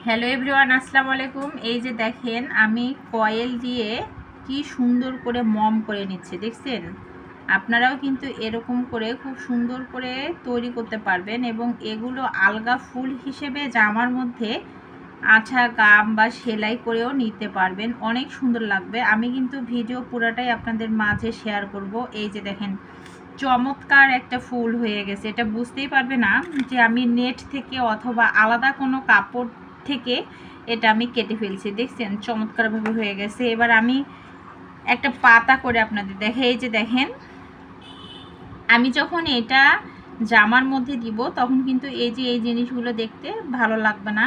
Hello everyone, আসসালামু আলাইকুম। এই যে দেখেন আমি কয়েল দিয়ে কি সুন্দর করে মম করে নিচ্ছি, দেখছেন? আপনারাও কিন্তু এরকম করে খুব সুন্দর করে তৈরি করতে পারবেন এবং এগুলো আলগা ফুল হিসেবে জামার মধ্যে আঠা গাম বা সেলাই করেও নিতে পারবেন, অনেক সুন্দর লাগবে। আমি কিন্তু ভিডিও পুরাটাই আপনাদের মাঝে শেয়ার করব। এই যে দেখেন চমৎকার একটা ফুল হয়ে গেছে, এটা বুঝতেই পারবে না যে আমি নেট থেকে অথবা আলাদা কোনো কাপড় থেকে এটা আমি কেটে ফেলছি। দেখছেন চমৎকারভাবে হয়ে গেছে। এবার আমি একটা পাতা করে আপনাদের দেখে, এই যে দেখেন আমি যখন এটা জামার মধ্যে দিব তখন কিন্তু এই যে এই জিনিসগুলো দেখতে ভালো লাগবে না,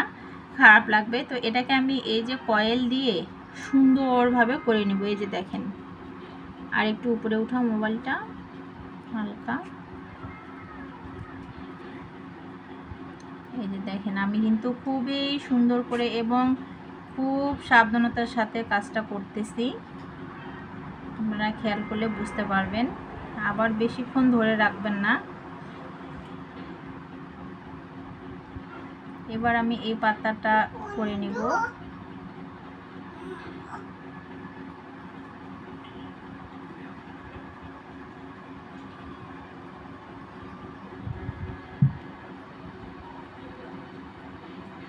খারাপ লাগবে। তো এটাকে আমি এই যে কয়েল দিয়ে সুন্দরভাবে করে নিব। এই যে দেখেন, আর একটু উপরে উঠাও মোবাইলটা হালকা। এই যে দেখেন আমি কিন্তু খুবই সুন্দর করে এবং খুব সাবধানতার সাথে কাজটা করতেছি, আপনারা খেয়াল করলে বুঝতে পারবেন। আবার বেশিক্ষণ ধরে রাখবেন না। এবার আমি এই পাতাটা করে নিব।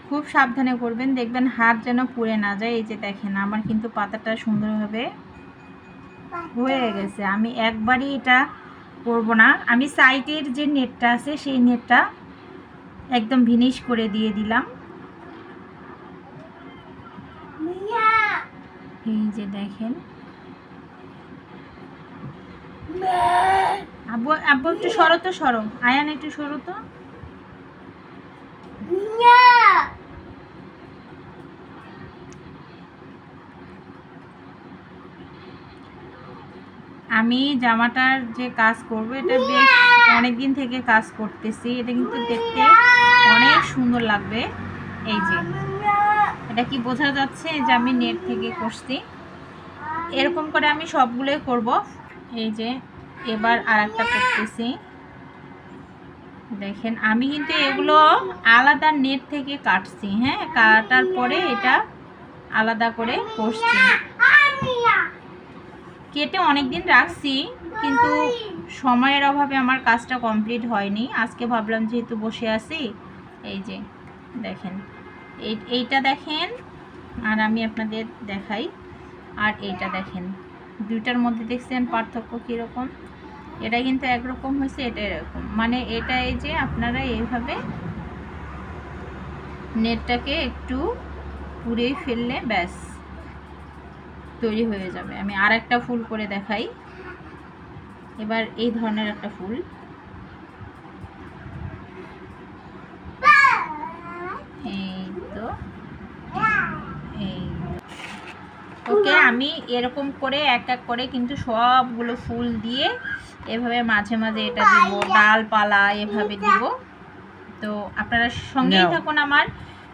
খুব সাবধানে করবেন, দেখবেন হাত যেন পুড়ে না যায়। এই যে দেখেন আমার কিন্তু পাতাটা সুন্দরভাবে হয়ে গেছে। আমি একবারই এটা করব না, আমি সাইডের যে নেটটা আছে সেই নেটটা একদম ভিনিশ করে দিয়ে দিলাম। এই যে দেখেন আব্বু আব্বু একটু সরো তো, সরো আয়ান, একটু সরো তো। আমি জামাটার যে কাজ করব এটা বেশ অনেক দিন থেকে কাজ করতেছি, এটা কিন্তু দেখতে অনেক সুন্দর লাগবে। এই যে এটা কি বোঝা যাচ্ছে যে আমি নেট থেকে করছি। এরকম করে আমি সবগুলোই করব। এই যে এবার আর একটা করতেছি, দেখেন আমি কিন্তু এগুলো আলাদা নেট থেকে কাটছি, হ্যাঁ, কাটার পরে এটা আলাদা করে করছি। কেটে অনেক দিন রাখছি কিন্তু সময়ের অভাবে আমার কাজটা কমপ্লিট হয়নি। আজকে ভাবলাম যেহেতু বসে আছি, এই যে দেখেন এইটা দেখেন, আর আমি আপনাদের দেখাই। আর এইটা দেখেন, দুইটার মধ্যে দেখছেন পার্থক্য কীরকম? এটা কিন্তু একরকম হয়েছে, এটা এরকম। মানে এটা এই যে আপনারা এইভাবে নেটটাকে একটু পুড়ে ফেললে ব্যাস তৈরি হয়ে যাবে। আমি আর একটা ফুল করে দেখাই। এবার এই ধরনের একটা ফুল, এই তো এই ওকে। আমি এরকম করে এক এক করে কিন্তু সবগুলো ফুল দিয়ে এভাবে মাঝে মাঝে এটা দিব, ডালপালা এভাবে দিব। তো আপনারা সঙ্গেই থাকুন আমার।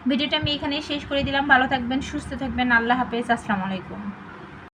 ভিডিওটা আমি এখানেই শেষ করে দিলাম। ভালো থাকবেন, সুস্থ থাকবেন, আল্লাহ হাফেজ, আসসালামু আলাইকুম।